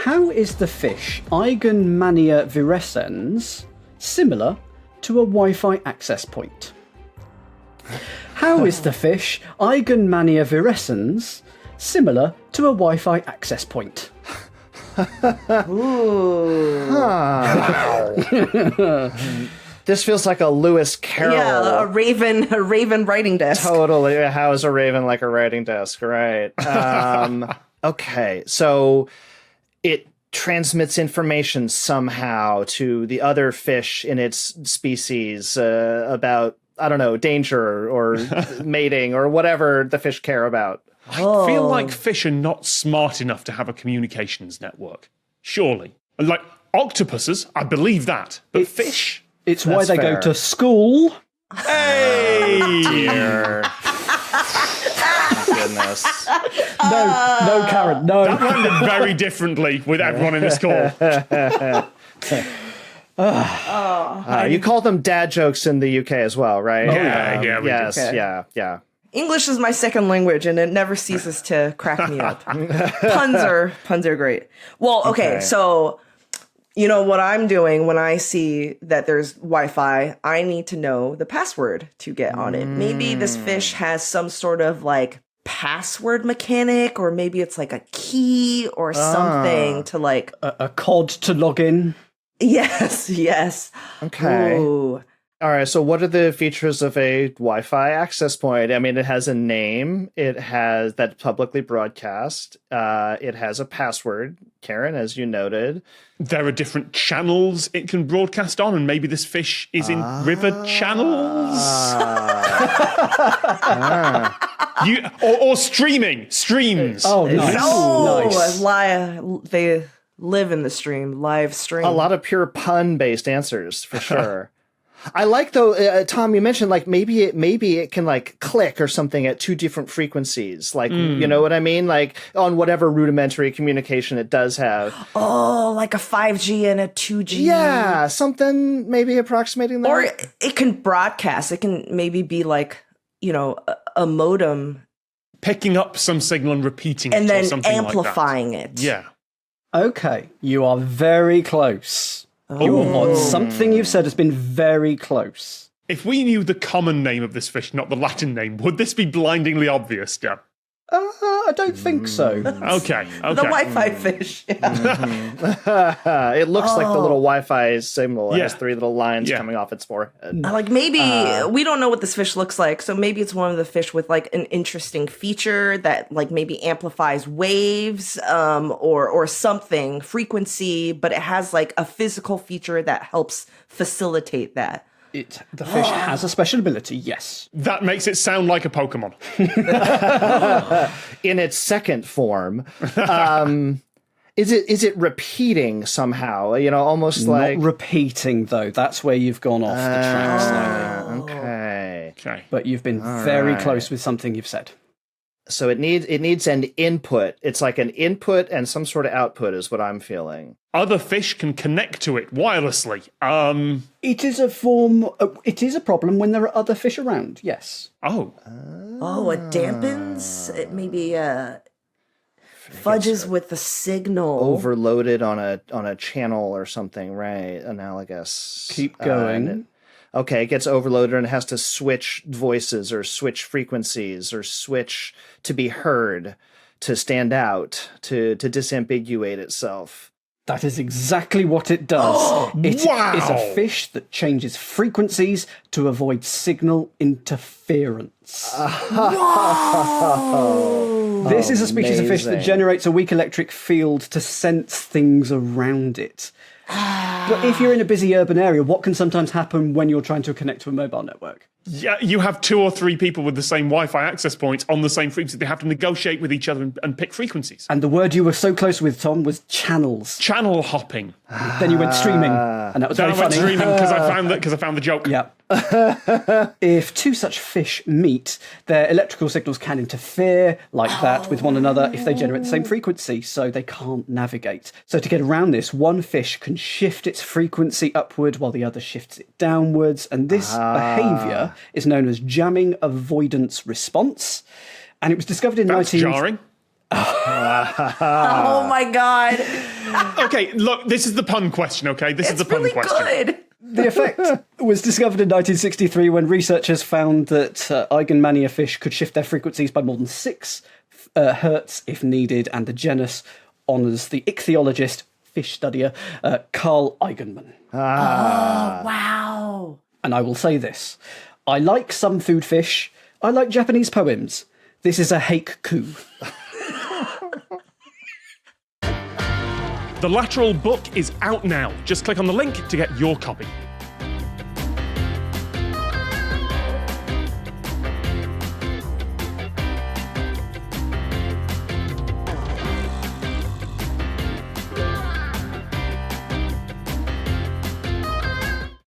How is the fish Eigenmania virescens similar to a Wi-Fi access point? How is the fish Eigenmania virescens similar to a Wi-Fi access point? Ooh. Wow. This feels like a Lewis Carroll. Yeah, a raven writing desk. Totally. How is a raven like a writing desk? Right. Okay. So it transmits information somehow to the other fish in its species about, I don't know, danger or mating or whatever the fish care about. I feel like fish are not smart enough to have a communications network. Surely. Like octopuses, I believe that. But fish? It's why they go to school. Hey! Dear. Goodness. No, Karen, no. That landed very differently with everyone in this call. You call them dad jokes in the UK as well, right? Yeah, we do. Yes, Okay. yeah. English is my second language, and it never ceases to crack me up. Puns are great. Well, okay, so you know what I'm doing when I see that there's Wi-Fi, I need to know the password to get on it. Maybe this fish has some sort of like password mechanic, or maybe it's like a key or something to like A cod to log in. Yes. Okay. Ooh. All right, so what are the features of a Wi-Fi access point? I mean, it has a name. It has that publicly broadcast. It has a password, Karen, as you noted. There are different channels it can broadcast on, and maybe this fish is in river channels. Or streams. Oh, nice. Oh, Nice. they live in the stream, live stream. A lot of pure pun-based answers, for sure. I like, though, Tom, you mentioned, like, maybe it can, like, click or something at two different frequencies. Like, you know what I mean? Like, on whatever rudimentary communication it does have. Oh, like a 5G and a 2G. Yeah, something maybe approximating that. Or it can broadcast. It can maybe be like, you know, a modem. Picking up some signal and repeating And it or then something amplifying like that. it. Yeah. Okay, you are very close. Something you've said has been very close. If we knew the common name of this fish, not the Latin name, would this be blindingly obvious, Dan? I don't think so. Okay. The Wi-Fi fish. Yeah. It looks like the little Wi-Fi symbol. It Yeah. has three little lines coming off its forehead. Like maybe we don't know what this fish looks like, so maybe it's one of the fish with like an interesting feature that like maybe amplifies waves or something, frequency, but it has like a physical feature that helps facilitate that. The fish has a special ability, yes. That makes it sound like a Pokemon. In its second form, is it repeating somehow? You know, almost like Not repeating, though. That's where you've gone off the track slightly. Okay. But you've been very close with something you've said. So it needs an input. It's like an input and some sort of output is what I'm feeling. Other fish can connect to it wirelessly. It is a problem when there are other fish around, yes. Oh. Oh, it dampens. It maybe fudges with the signal. Overloaded on a channel or something, right? Analogous. Keep going. Okay, it gets overloaded and it has to switch voices or switch frequencies or switch to be heard, to stand out, to disambiguate itself. That is exactly what it does. It is a fish that changes frequencies to avoid signal interference. This is a species of fish that generates a weak electric field to sense things around it. But if you're in a busy urban area, what can sometimes happen when you're trying to connect to a mobile network? Yeah, you have 2 or 3 people with the same Wi-Fi access points on the same frequency. They have to negotiate with each other and pick frequencies. And the word you were so close with, Tom, was channels. Channel hopping. Then you went streaming, and that was Then very I went funny. streaming because I found the joke. Yeah. If two such fish meet, their electrical signals can interfere like that with one another if they generate the same frequency, so they can't navigate. So to get around this, one fish can shift its frequency upward while the other shifts it downwards, and this behaviour is known as jamming avoidance response. And it was discovered in That's jarring. Oh my god. Okay, look, this is the pun question, okay? This is the It's pun really question. good. The effect was discovered in 1963 when researchers found that Eigenmania fish could shift their frequencies by more than 6 hertz if needed, and the genus honours the ichthyologist, fish studier, Carl Eigenmann. Wow. And I will say this. I like some food fish. I like Japanese poems. This is a haiku. The Lateral book is out now. Just click on the link to get your copy.